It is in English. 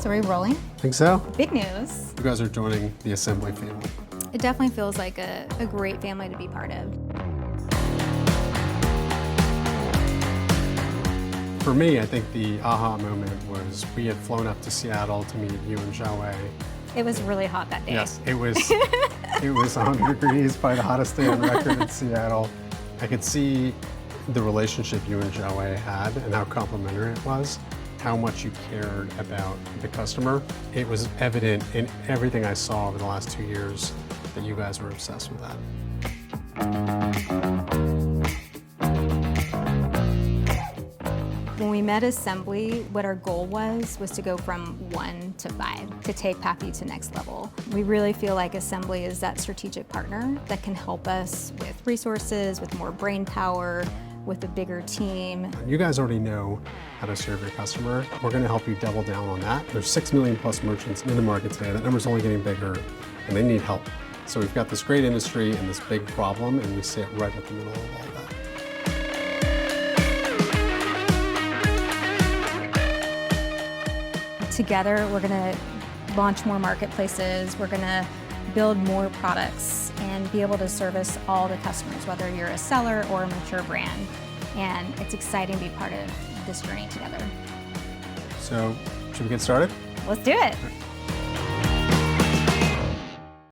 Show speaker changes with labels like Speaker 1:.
Speaker 1: So are we rolling?
Speaker 2: Think so?
Speaker 1: Big news.
Speaker 2: You guys are joining the Assembly family.
Speaker 1: It definitely feels like a great family to be part of.
Speaker 2: For me, I think the aha moment was we had flown up to Seattle to meet you and Xiaowei.
Speaker 1: It was really hot that day.
Speaker 2: Yes, it was. It was 100 degrees, probably the hottest day on record in Seattle. I could see the relationship you and Xiaowei had and how complimentary it was, how much you cared about the customer. It was evident in everything I saw over the last 2 years that you guys were obsessed with that.
Speaker 1: When we met Assembly, what our goal was to go from 1 to 5, to take Pacvue to next level. We really feel like Assembly is that strategic partner that can help us with resources, with more brain power, with a bigger team.
Speaker 2: You guys already know how to serve your customer. We're going to help you double down on that. There's 6 million plus merchants in the market today. That number's only getting bigger, and they need help. So we've got this great industry and this big problem, and we sit right at the middle of all that.
Speaker 1: Together, we're gonna launch more marketplaces, we're gonna build more products and be able to service all the customers, whether you're a seller or a mature brand. And it's exciting to be part of this journey together.
Speaker 2: So, should we get started?
Speaker 1: Let's do it.